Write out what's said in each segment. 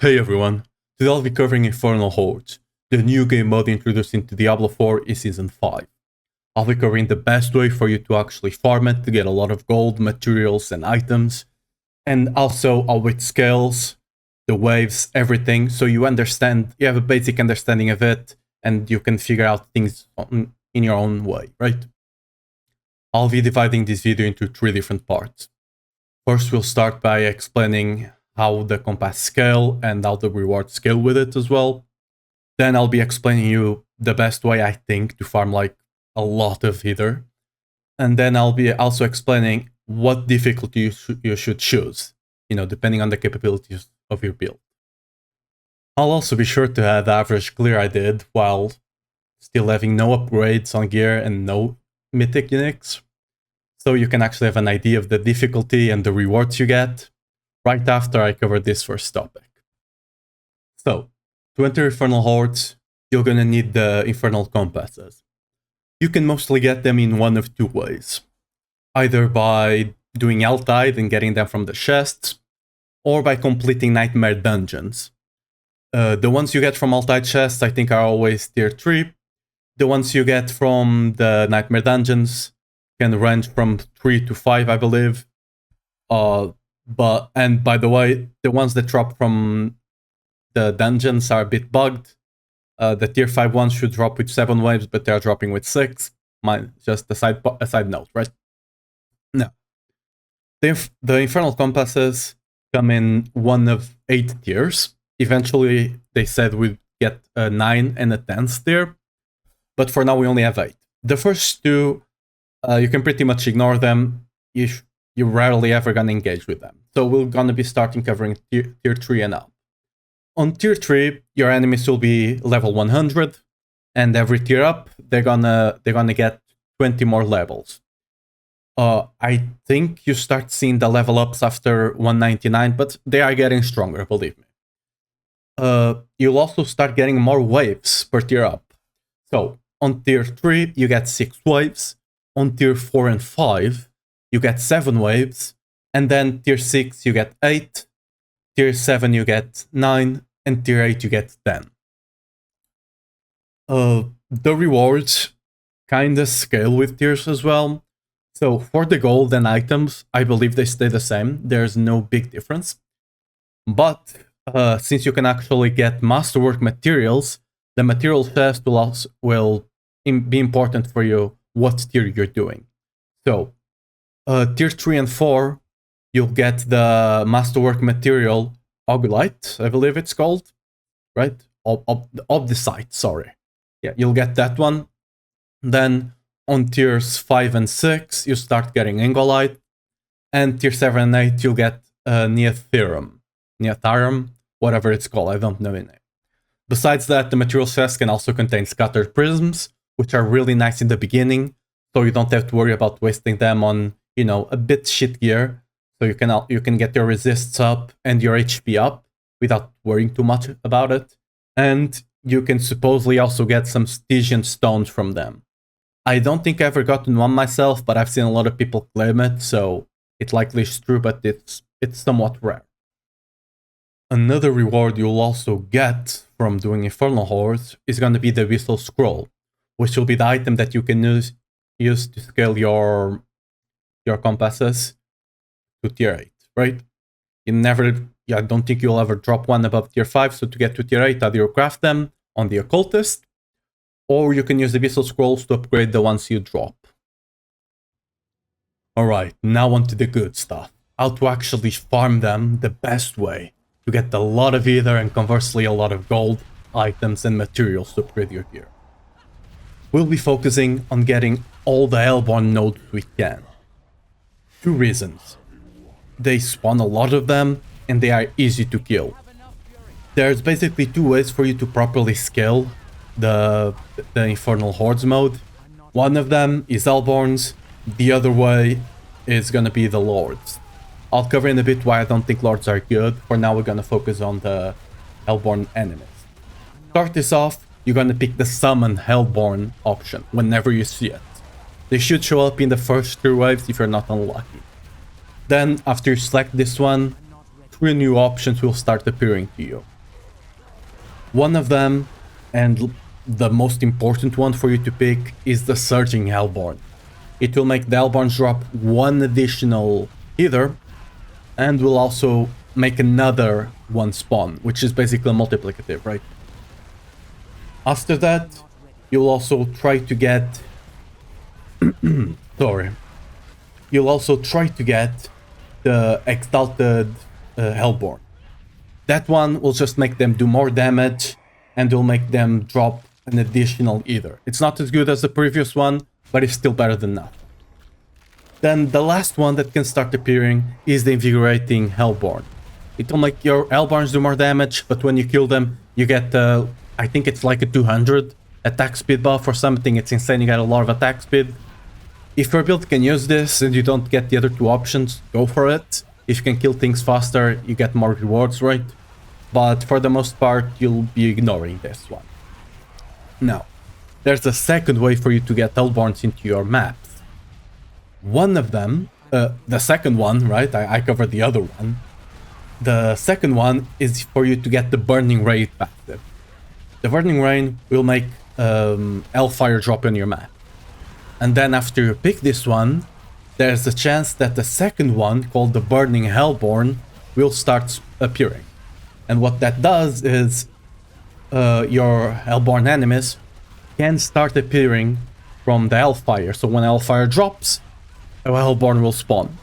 Hey everyone, today I'll be covering Infernal Hordes, the new game mode introduced into Diablo 4 in Season 5. I'll be covering the best way for you to actually farm it to get a lot of gold, materials and items, and also how it scales, the waves, everything, so you have a basic understanding of it, and you can figure out things in your own way, right? I'll be dividing this video into 3 different parts. First, we'll start by explaining how the compass scale and how the rewards scale with it as well. Then I'll be explaining you the best way I think to farm like a lot of Aether. And then I'll be also explaining what difficulty you should choose, depending on the capabilities of your build. I'll also be sure to have the average clear I did while still having no upgrades on gear and no mythic uniques. So you can actually have an idea of the difficulty and the rewards you get right after I cover this first topic. So, to enter Infernal Hordes, you're gonna need the Infernal Compasses. You can mostly get them in one of 2 ways. Either by doing Altide and getting them from the chests, or by completing Nightmare Dungeons. The ones you get from Altide chests I think are always tier 3. The ones you get from the Nightmare Dungeons can range from 3 to 5, I believe. And by the way, the ones that drop from the dungeons are a bit bugged. The tier 5 ones should drop with 7 waves, but they're dropping with 6. Just a side note, right? Now, the Infernal Compasses come in one of 8 tiers. Eventually, they said we'd get a 9 and a 10th tier, but for now we only have 8. The first 2, you can pretty much ignore them if you're rarely ever gonna engage with them. So we're gonna be starting covering tier 3 and up. On tier 3, your enemies will be level 100, and every tier up, they're gonna get 20 more levels. I think you start seeing the level ups after 199, but they are getting stronger, believe me. You'll also start getting more waves per tier up. So on tier 3, you get 6 waves. On tier 4 and 5, you get 7 waves, and then tier 6 you get 8, tier 7 you get 9, and tier 8 you get 10. The rewards kinda scale with tiers as well. So for the gold and items, I believe they stay the same. There's no big difference. But since you can actually get masterwork materials, the material chest will be important for you what tier you're doing. So tier 3 and 4, you'll get the masterwork material Oglite, I believe it's called, right? Obdicite, sorry. Yeah, you'll get that one. Then on tiers 5 and 6, you start getting Angolite. And tier 7 and 8, you'll get Neatharum, whatever it's called, I don't know the name. Besides that, the material chest can also contain scattered prisms, which are really nice in the beginning, so you don't have to worry about wasting them on, a bit shit gear. So you can get your resists up and your HP up without worrying too much about it. And you can supposedly also get some Stygian stones from them. I don't think I've ever gotten one myself, but I've seen a lot of people claim it, so it likely is true, but it's somewhat rare. Another reward you'll also get from doing Infernal Hordes is going to be the Abyssal Scroll, which will be the item that you can use to scale your compasses to tier 8, right? I don't think you'll ever drop one above tier 5, so to get to tier 8, either you craft them on the Occultist, or you can use the Abyssal Scrolls to upgrade the ones you drop. Alright, now on to the good stuff. How to actually farm them the best way to get a lot of Aether and conversely a lot of gold, items and materials to upgrade your gear. We'll be focusing on getting all the Hellborn nodes we can. 2 reasons. They spawn a lot of them, and they are easy to kill. There's basically 2 ways for you to properly scale the Infernal Hordes mode. One of them is Hellborns, the other way is gonna be the Lords. I'll cover in a bit why I don't think Lords are good. For now we're gonna focus on the Hellborn enemies. Start this off, you're gonna pick the Summon Hellborn option whenever you see it. They should show up in the first 3 waves if you're not unlucky. Then, after you select this one, 3 new options will start appearing to you. One of them, and the most important one for you to pick, is the Surging Hellborn. It will make the Hellborns drop one additional Aether, and will also make another one spawn, which is basically a multiplicative, right? After that, you'll also try to get... Sorry. You'll also try to get the Exalted Hellborn. That one will just make them do more damage, and will make them drop an additional Aether. It's not as good as the previous one, but it's still better than nothing. Then the last one that can start appearing is the Invigorating Hellborn. It will make your Hellborns do more damage, but when you kill them, you get, I think it's like a 200 attack speed buff or something. It's insane, you get a lot of attack speed. If your build can use this and you don't get the other two options, go for it. If you can kill things faster, you get more rewards, right? But for the most part, you'll be ignoring this one. Now, there's a second way for you to get Hellborns into your maps. One of them, the second one, right? I covered the other one. The second one is for you to get the Burning Rain passive. The Burning Rain will make Hellfire drop on your map. And then after you pick this one, there's a chance that the second one, called the Burning Hellborn, will start appearing. And what that does is your Hellborn enemies can start appearing from the Hellfire. So when Hellfire drops, a Hellborn will spawn,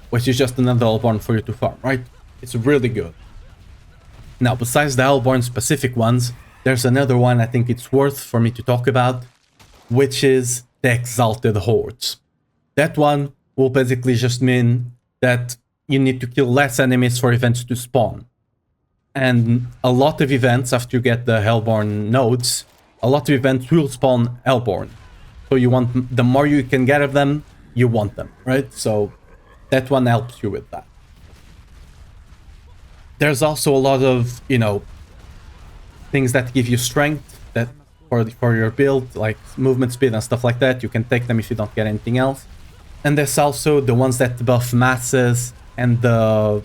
which is just another Hellborn for you to farm, right? It's really good. Now, besides the Hellborn specific ones, there's another one I think it's worth for me to talk about, which is the Exalted Hordes. That one will basically just mean that you need to kill less enemies for events to spawn. And a lot of events, after you get the Hellborn nodes, a lot of events will spawn Hellborn. So you want, the more you can get of them, you want them, right? So that one helps you with that. There's also a lot of, you know, things that give you strength that for your build, like movement speed and stuff like that. You can take them if you don't get anything else. And there's also the ones that buff masses and the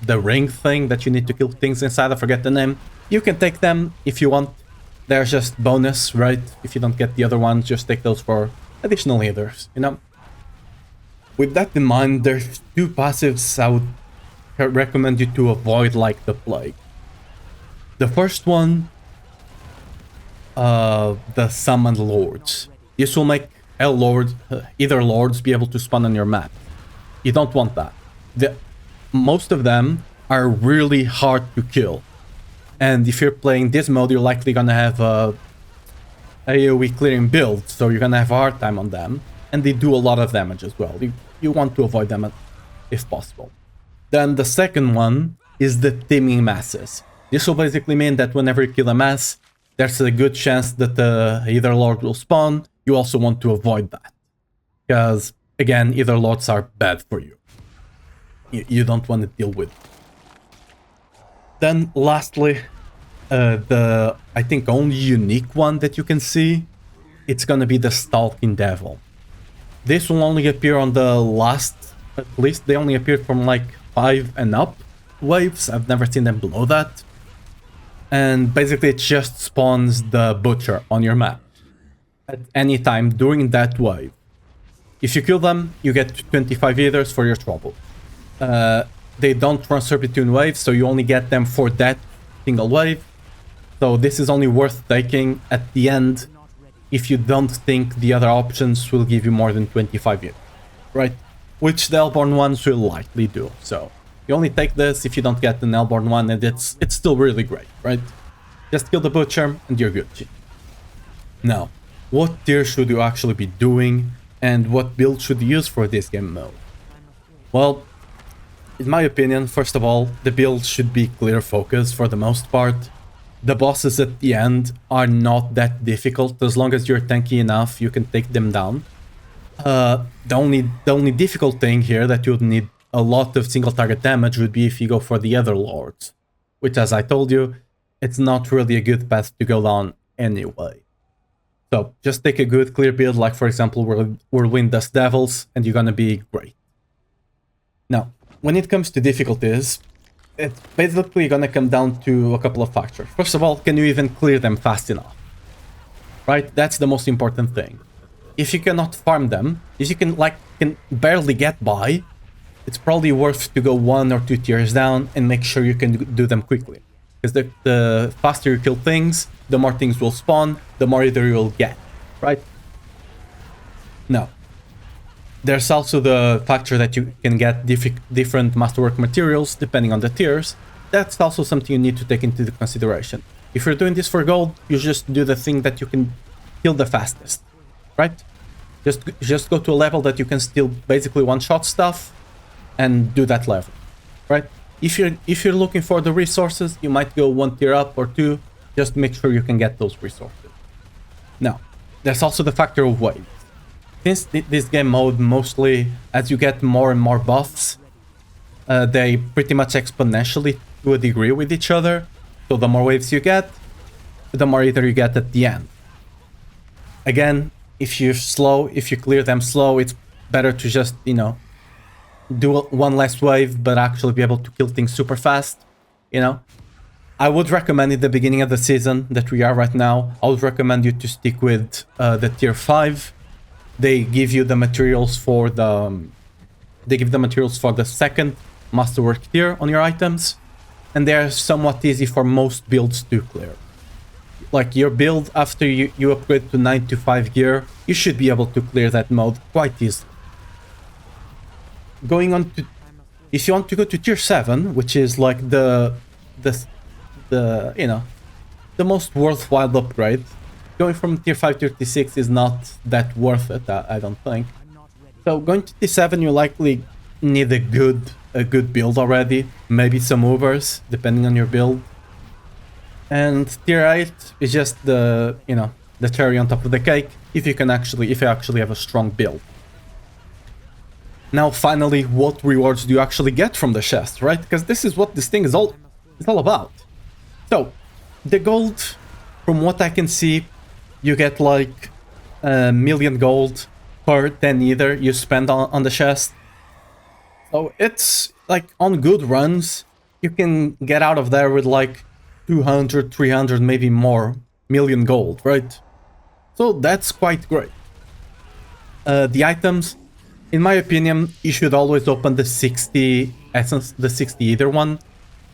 ring thing that you need to kill things inside. I forget the name. You can take them if you want. They're just bonus, right? If you don't get the other ones, just take those for additional healers, you know? With that in mind, there's two passives I would recommend you to avoid like the plague. The first one, the Summoned Lords. This will make either lords be able to spawn on your map. You don't want that. Most of them are really hard to kill. And if you're playing this mode, you're likely gonna have a AoE clearing build, so you're gonna have a hard time on them. And they do a lot of damage as well. You want to avoid them if possible. Then the second one is the Teeming Masses. This will basically mean that whenever you kill a mass, there's a good chance that either lord will spawn. You also want to avoid that. Because, again, either lords are bad for you. You don't want to deal with it. Then, lastly, the, I think, only unique one that you can see, it's gonna be the Stalking Devil. This will only appear on the last, at least they only appeared from like 5 and up waves. I've never seen them below that. And basically it just spawns the Butcher on your map at any time during that wave. If you kill them, you get 25 Aethers for your trouble. They don't transfer between waves, so you only get them for that single wave. So this is only worth taking at the end if you don't think the other options will give you more than 25 Aethers, right? Which the Hellborn ones will likely do. So you only take this if you don't get the Hellborn one, and it's still really great, right? Just kill the Butcher and you're good. Now, what tier should you actually be doing, and what build should you use for this game mode? Well, in my opinion, first of all, the build should be clear focus for the most part. The bosses at the end are not that difficult. As long as you're tanky enough, you can take them down. The only difficult thing here that you would need a lot of single target damage would be if you go for the other lords, which, as I told you, it's not really a good path to go down anyway. So just take a good clear build, like for example Whirlwind Dust Devils, and you're gonna be great. Now, when it comes to difficulties, it's basically gonna come down to a couple of factors. First of all, can you even clear them fast enough? Right? That's the most important thing. If you cannot farm them, if you can barely get by, it's probably worth to go 1 or 2 tiers down and make sure you can do them quickly. Because the faster you kill things, the more things will spawn, the more Aether you'll get, right? Now, there's also the factor that you can get different masterwork materials depending on the tiers. That's also something you need to take into consideration. If you're doing this for gold, you just do the thing that you can kill the fastest, right? Just go to a level that you can still basically one-shot stuff and do that level, right? If you're looking for the resources, you might go 1 tier up or 2, just make sure you can get those resources. Now, there's also the factor of waves. Since this game mode, mostly as you get more and more buffs, they pretty much exponentially to a degree with each other. So the more waves you get, the more Aether you get at the end. Again, if you clear them slow, it's better to just, you know, do one less wave, but actually be able to kill things super fast, you know? I would recommend in the beginning of the season that we are right now, I would recommend you to stick with the tier 5. They give you the materials for the second masterwork tier on your items, and they're somewhat easy for most builds to clear. Like your build after you upgrade to 9 to 5 gear, you should be able to clear that mode quite easily. Going on to, if you want to go to tier 7, which is like the you know, the most worthwhile upgrade. Going from tier 5 to tier 6 is not that worth it, I don't think. So going to tier 7, you likely need a good build already, maybe some overs depending on your build. And tier 8 is just the, you know, the cherry on top of the cake if you actually have a strong build. Now finally, what rewards do you actually get from the chest, right? Because this is what this thing is all about. So, the gold, from what I can see, you get like 1,000,000 gold per 10 Aether you spend on the chest. So it's like on good runs, you can get out of there with like 200, 300, maybe more million gold, right? So that's quite great. The items, in my opinion, you should always open the 60 essence, the 60 Aether one.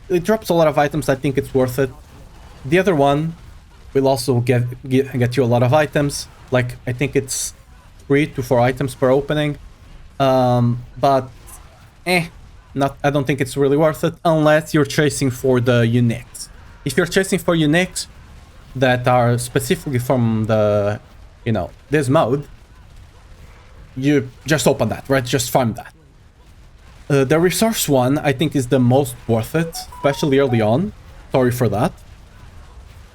It drops a lot of items, I think it's worth it. The other one will also get you a lot of items, like I think it's 3 to 4 items per opening. But I don't think it's really worth it unless you're chasing for the uniques. If you're chasing for uniques that are specifically from the, you know, this mode, you just open that, right? Just farm that. The resource one, I think, is the most worth it, especially early on. Sorry for that.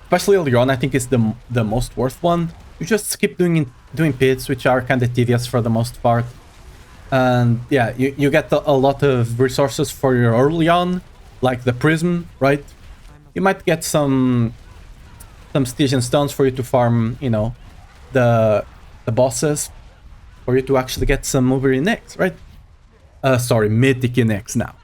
Especially early on, I think it's the most worth one. You just keep doing pits, which are kind of tedious for the most part. And yeah, you get a lot of resources for your early on, like the prism, right? You might get some Stygian stones for you to farm, you know, the bosses, for you to actually get some Uber uniques, right? Sorry, mythic uniques now.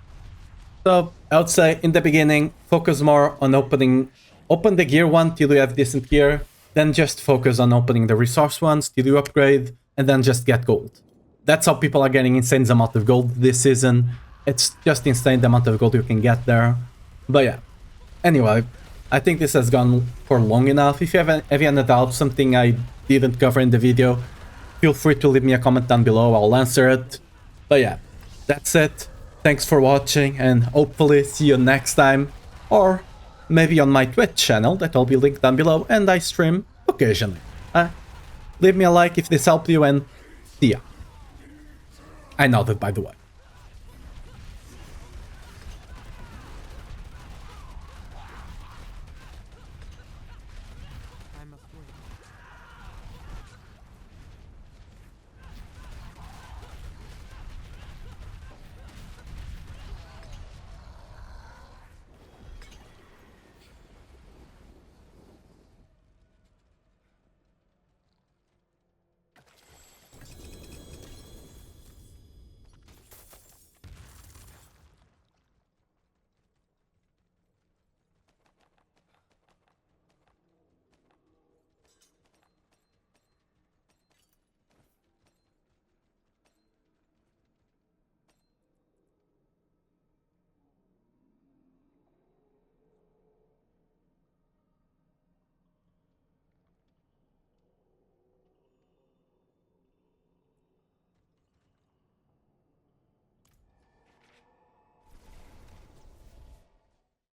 So I would say in the beginning, focus more on open the gear one till you have decent gear, then just focus on opening the resource ones till you upgrade, and then just get gold. That's how people are getting insane amount of gold this season. It's just insane the amount of gold you can get there. But yeah, anyway, I think this has gone for long enough. If you have any doubts, something I didn't cover in the video, feel free to leave me a comment down below, I'll answer it. But yeah, that's it. Thanks for watching, and hopefully see you next time, or maybe on my Twitch channel that will be linked down below, and I stream occasionally. Leave me a like if this helped you, and see ya. I nodded, by the way.